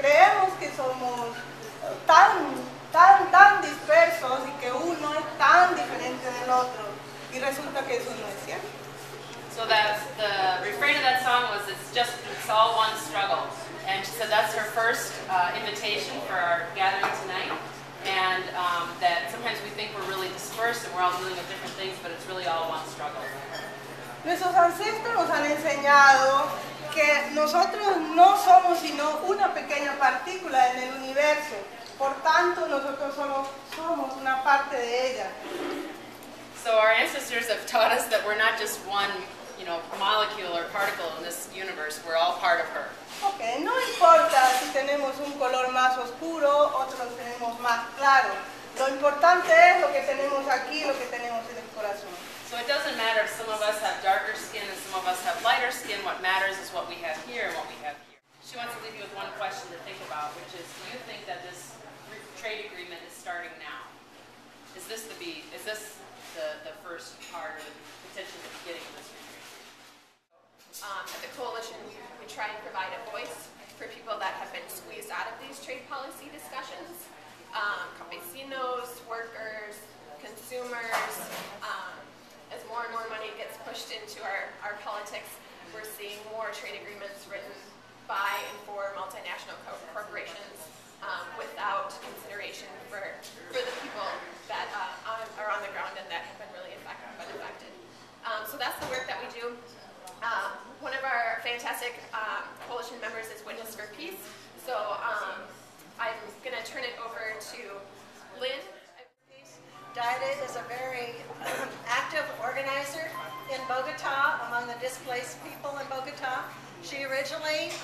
creemos que somos tan dispersos y que uno es tan diferente del otro, y resulta que eso no es cierto. So that the refrain of that song was, it's all one struggle. And she said that's her first invitation for our gathering tonight. And that sometimes we think we're really dispersed and we're all dealing with different things, but it's really all one struggle. Nuestros ancestros nos han enseñado que nosotros no somos sino una pequeña partícula en el universo. Por tanto, nosotros solo somos una parte de ella. So our ancestors have taught us that we're not just one, molecule or particle in this universe. We're all part of her. Okay, no importa si tenemos un color más oscuro, otros tenemos más claro. Lo importante es lo que tenemos aquí, lo que tenemos en el corazón. So it doesn't matter if some of us have darker skin and some of us have lighter skin. What matters is what we have here and what we have here. She wants to leave you with one question to think about, which is, do you think that this trade agreement is starting now? Is this the first part or the potentially the beginning of this free trade agreement? At the coalition, we try and provide a voice for people that have been squeezed out of these trade policy discussions. Campesinos, workers, consumers. As more and more money gets pushed into our politics, we're seeing more trade agreements written by and for multinational corporations without consideration for the people that are on the ground and that have been really affected. So that's the work that we do. One of our fantastic coalition members is Witness for Peace. So I'm going to turn it over to Lynn. Daira is a very active organizer in Bogota among the displaced people in Bogota. She originally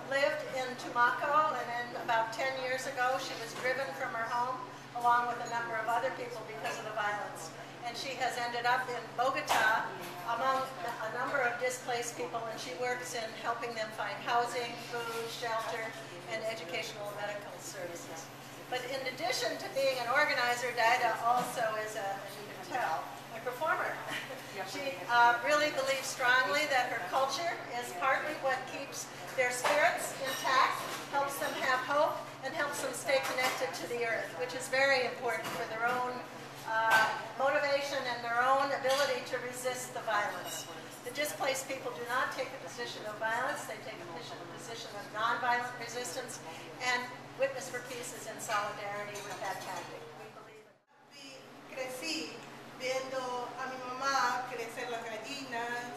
lived in Tumaco, and then about 10 years ago she was driven from her home along with a number of other people because of the violence. And she has ended up in Bogota among a number of displaced people, and she works in helping them find housing, food, shelter, and educational and medical services. But in addition to being an organizer, Daira also is, as you can tell, a performer. She really believes strongly that her culture is partly what keeps their spirits intact, helps them have hope, and helps them stay connected to the earth, which is very important for their own motivation and their own ability to resist the violence. The displaced people do not take a position of violence, they take a position of nonviolent resistance, and Witness for Peace is in solidarity with that tactic. We believe in Crecí viendo a mi mamá crecer las gallinas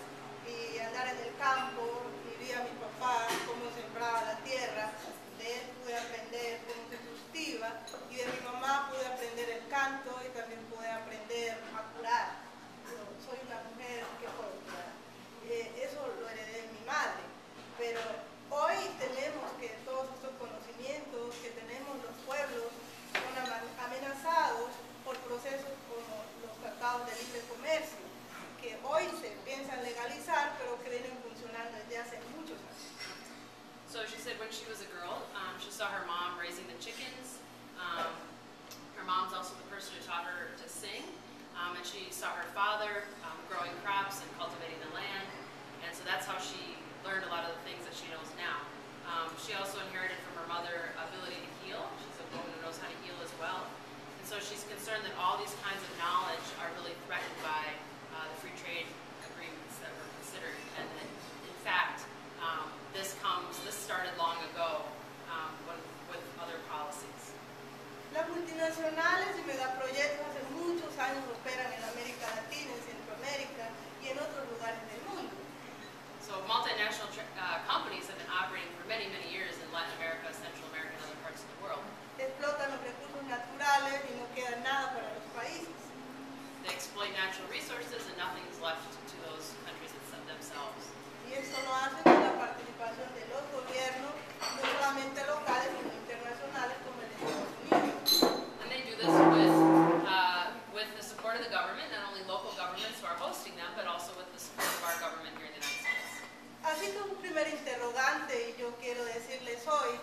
y andar en el campo, y vi a mi papá cómo sembraba la tierra. De él pude aprender cómo se cultiva, y de mi mamá pude aprender el canto y también pude aprender a curar. Yo soy una mujer que puedo curar. Eso lo heredé de mi madre, pero hoy tenemos que todos estos conocimientos que tenemos los pueblos son amenazados por procesos como los tratados de libre comercio, que hoy se piensan legalizar, pero que vienen funcionando desde hace muchos años. So she said when she was a girl, she saw her mom raising the chickens. Her mom's also the person who taught her to sing, and she saw her father growing crops and cultivating the land, and so that's how she learned a lot of the things that she knows now. She also inherited from her mother ability to heal. She's a woman who knows how to heal as well. And so she's concerned that all these kinds of knowledge are really threatened by the free trade agreements that were considered. And that, in fact, this started long ago with other policies. Las multinacionales y megaproyectos hace muchos años operan en América Latina, en Centroamérica y en otros lugares del mundo. So multinational companies have been operating for many, many years in Latin America, Central America, and other parts of the world. Explotan los recursos naturales y no queda nada para los países. They exploit natural resources and nothing's left to those countries themselves. Y eso lo hacen con la participación de los gobiernos, no solamente locales, sino internacionales como el de Estados Unidos. And they do this with the support of the government, not only local governments who are hosting them, but also with the support of our government here in the United States. Así que un primer interrogante, y yo quiero decirles hoy,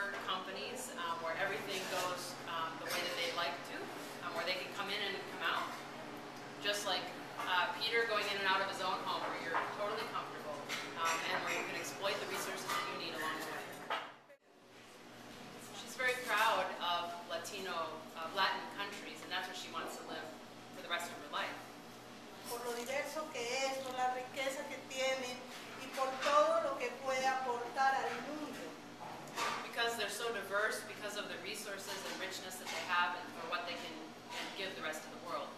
for companies where everything goes the way that they'd like to, where they can come in and come out. Just like Peter going in and out of his own home where you're totally comfortable and where you can exploit the resources that you need along the way. She's very proud of Latin countries, and that's where she wants to live for the rest of her life. Por lo diverso que es, por la riqueza que tiene y por todo lo que puede aportar al mundo. Because they're so diverse, because of the resources and richness that they have and for what they can give the rest of the world.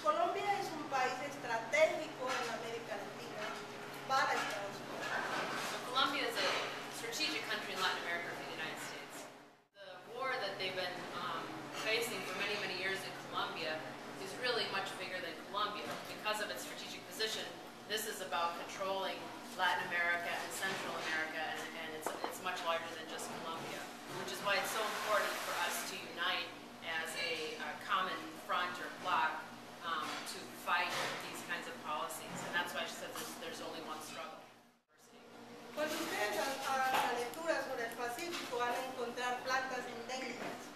Colombia es un país estratégico en América Latina para Estados Unidos. So Colombia is a strategic country in Latin America for the United States. The war that they've been facing for many, many years in Colombia is really much bigger than Colombia. Because of its strategic position, this is about controlling Latin America and Central America, and it's much larger than just Colombia, which is why it's so important for us to unite as a common front or bloc to fight these kinds of policies. And that's why she says there's only one struggle. Cuando ustedes hagan la lectura sobre el Pacífico van a encontrar plantas endémicas.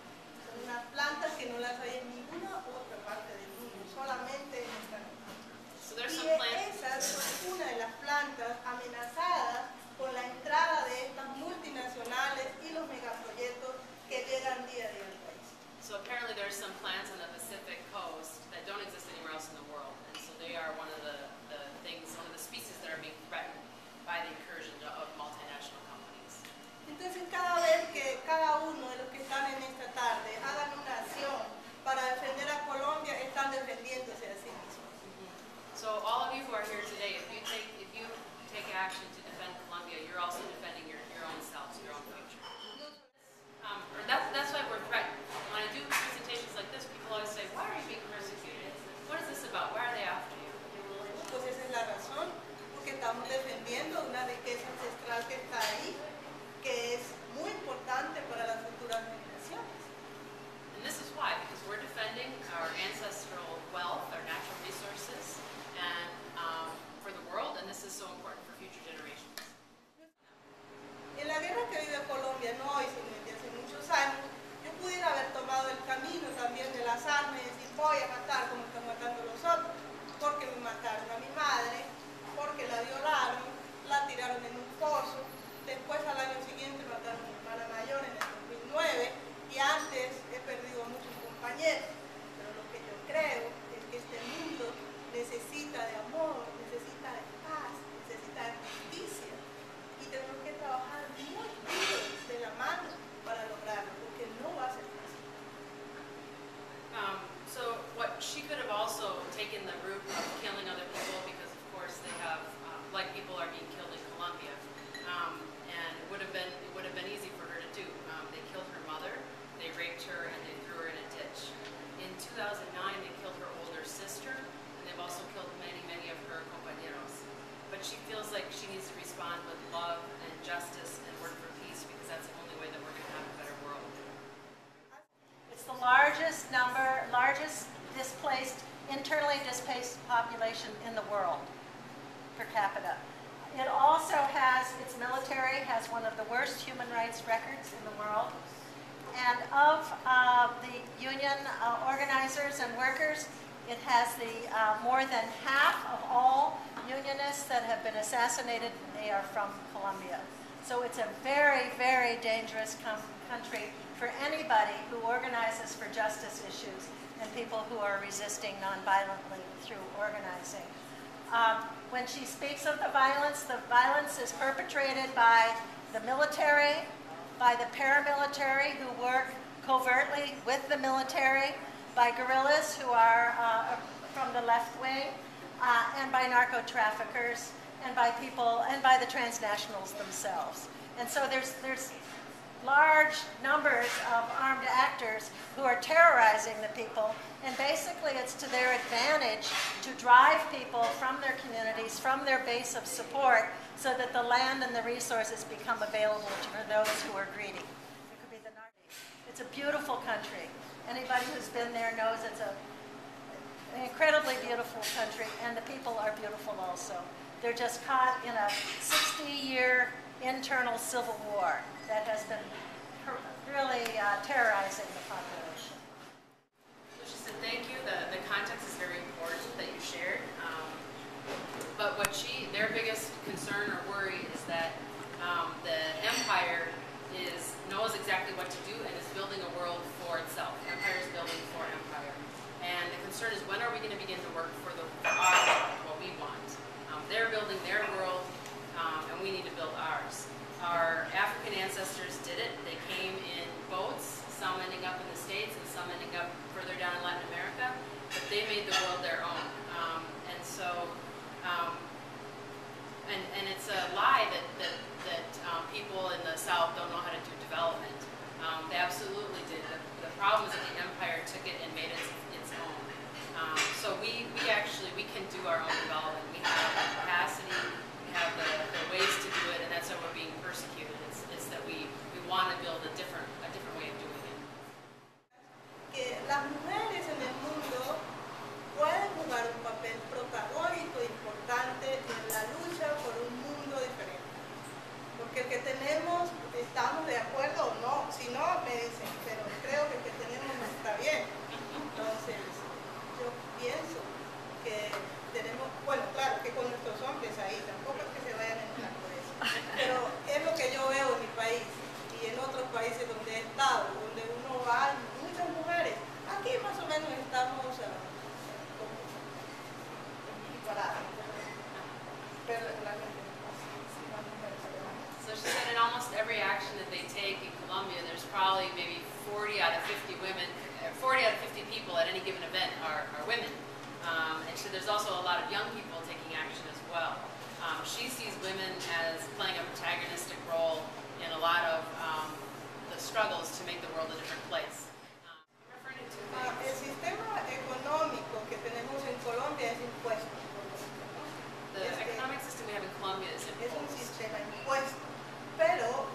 Son unas plantas que no las hay en ninguna otra parte del mundo, solamente en esta región. So there's Y some plants. esas son una de las plantas amenazadas con la entrada de estas multinacionales y los megaproyectos que llegan día a día al país. So apparently there's some plants on the Pacific coast that don't exist anywhere else in the world, and so they are one of the species that are being threatened by the incursion of multinational companies. Entonces cada vez que cada uno de los que están en esta tarde hagan una acción para defender a Colombia, están defendiéndose a sí mismos. So all of you who are here today, if you take action to defend Colombia, you're also defending your own selves, your own future. That's why we're threatened. When I do presentations like this, people always say, why are you being persecuted? What is this about? Why are they after you? Pues esa es la razón, porque estamos defendiendo una riqueza ancestral que está ahí, que es muy importante para las futuras generaciones. And this is why, because we're defending our ancestral wealth, our natural resources, and for the world, and this is so important for future generations. En la guerra que vive Colombia, no hoy, sino desde hace muchos años, yo pudiera haber tomado el camino también de las armas y decir voy a matar como están matando los otros, porque me mataron a mi madre, porque la violaron, la tiraron en un pozo, después al año siguiente mataron a mi hermana mayor en el 2009 y antes he perdido a muchos compañeros, pero lo que yo creo es que este mundo necesita de amor, necesita de paz, necesita de justicia y tenemos que trabajar muy duro de la mano para lograrlo, porque no va a ser fácil. So what she could have also taken the route of killing other people, because of course they have, like people are being killed in Colombia, and it would have been easy for her to do. They killed her mother, they raped her, and they threw her in a ditch. In 2009, they killed her older sister, and they've also killed many, many of her compañeros. But she feels like she needs to respond with love and justice and work for peace, because that's the only way that we're going to have a better world. It's the largest internally displaced population in the world per capita. It also its military has one of the worst human rights records in the world. And of the union organizers and workers, it has more than half of all unionists that have been assassinated, they are from Colombia. So it's a very, very dangerous country for anybody who organizes for justice issues and people who are resisting nonviolently through organizing. When she speaks of the violence is perpetrated by the military, by the paramilitary who work covertly with the military, by guerrillas who are from the left wing, and by narco-traffickers, and by the transnationals themselves. And so there's large numbers of armed actors who are terrorizing the people, and basically it's to their advantage to drive people from their communities, from their base of support, so that the land and the resources become available for those who are greedy. It could be the Nardi. It's a beautiful country. Anybody who's been there knows it's an incredibly beautiful country, and the people are beautiful also. They're just caught in a 60-year internal civil war that has been exactly what to do and is building a world for itself. Empire is building for empire. And the concern is, when are we going to begin to work for our world, what we want? They're building their world, and we need to build ours. Our African ancestors did it. They came in boats, some ending up in the States and some ending up further down in Latin America, but they made the world their own. And so, and it's a lie that people in the South don't know how to do development. They absolutely did. The problem is that the empire took it and made it its own. So we can do our own development. We have the capacity, we have the ways to do it, and that's why we're being persecuted. It's that we want to build a different way of doing it. Que las mujeres en el mundo pueden jugar un papel protagónico importante en la lucha por un mundo diferente. Porque el que tenemos, estamos de acuerdo o no, si no me dicen, pero creo que el que tenemos no está bien. Entonces, yo pienso que tenemos, bueno, claro, que con nuestros hombres ahí, tampoco es que se vayan a enojar por eso, pero es lo que yo veo en mi país y en otros países donde he estado, donde uno va, muchas mujeres, aquí más o menos estamos equiparadas, pero la gente So she said in almost every action that they take in Colombia, there's probably maybe 40 out of 50 women, 40 out of 50 people at any given event are women. And so there's also a lot of young people taking action as well. She sees women as playing a protagonistic role in a lot of the struggles to make the world a different place. El sistema económico que tenemos en Colombia es impuesto. The economic system we have in Colombia is Es un imposed. sistema impuesto, pero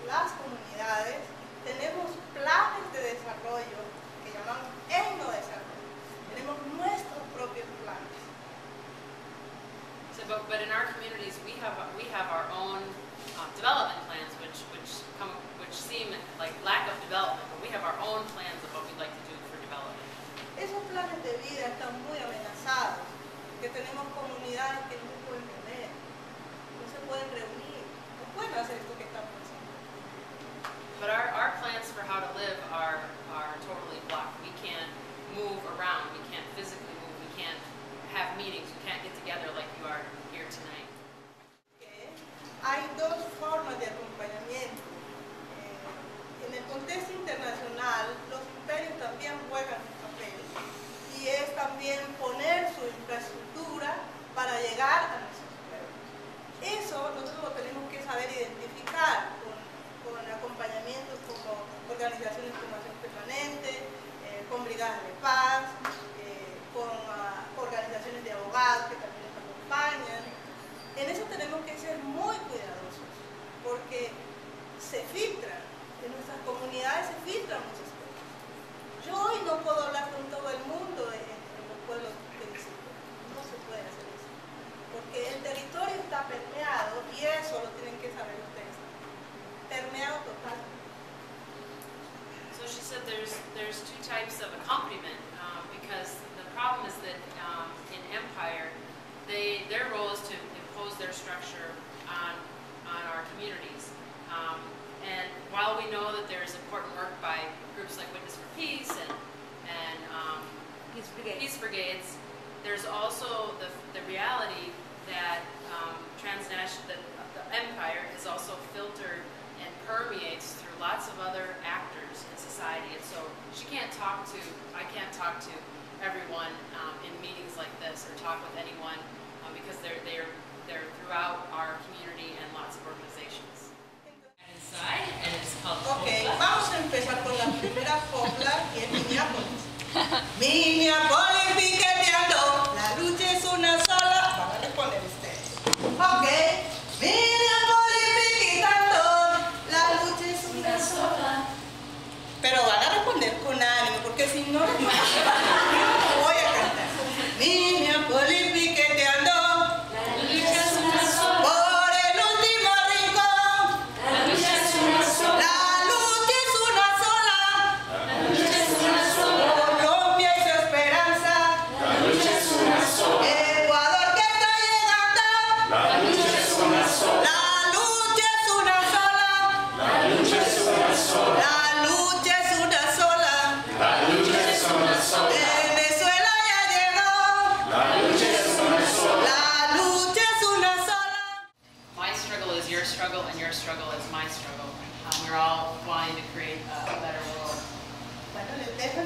las comunidades tenemos planes de desarrollo que llamamos etnodesarrollo. Tenemos nuestros propios planes. So, but in our communities, we have our own development plans, which seem like lack of development, but we have our own plans of what we'd like to do for development. Esos planes de vida están muy amenazados, porque tenemos comunidades que no se pueden reunir, no se pueden reunir, no pueden hacer esto que estamos haciendo. But our plans for how to live are totally blocked. We can't move around. We can't physically move. We can't have meetings. We can't get together like you are here tonight. Hay dos formas de acompañamiento. En el contexto internacional, los imperios también juegan un papel y es también poner su infraestructura para llegar a nuestros pueblos. Eso nosotros lo tenemos que saber identificar con acompañamientos como organizaciones como Acción Permanente, con brigadas de paz, con organizaciones de abogados que también nos acompañan. En eso tenemos que ser muy cuidadosos, porque se filtran, en nuestras comunidades se filtran muchas cosas. Yo hoy no puedo hablar con todo el mundo en los pueblos que visito, no se puede hacer eso, porque el territorio está permeado y eso lo tienen que saber ustedes, permeado total. So she said there's two types of accompaniment because the problem is that in empire, their role is to impose their structure on our communities. And while we know that there's important work by groups like Witness for Peace and Peace Brigades, there's also the reality that the empire is also filtered and permeates through lots of other actors in society. And so I can't talk to everyone in meetings like this or talk with anyone because they're throughout our community and lots of organizations. Inside, and it's called Ok, vamos a empezar con la primera copla y es Minneapolis. Minneapolis piqueteando, la lucha es una sola. Van a responder ustedes. Ok, Minneapolis piqueteando, la lucha es una sola. Pero van a responder con ánimo, porque si no, no voy a cantar. Minneapolis piqueteando. La lucha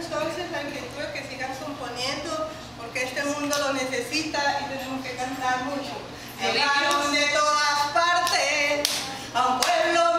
entonces la inquietud es que sigan componiendo porque este mundo lo necesita y tenemos que cantar mucho. Llegaron de todas partes a un pueblo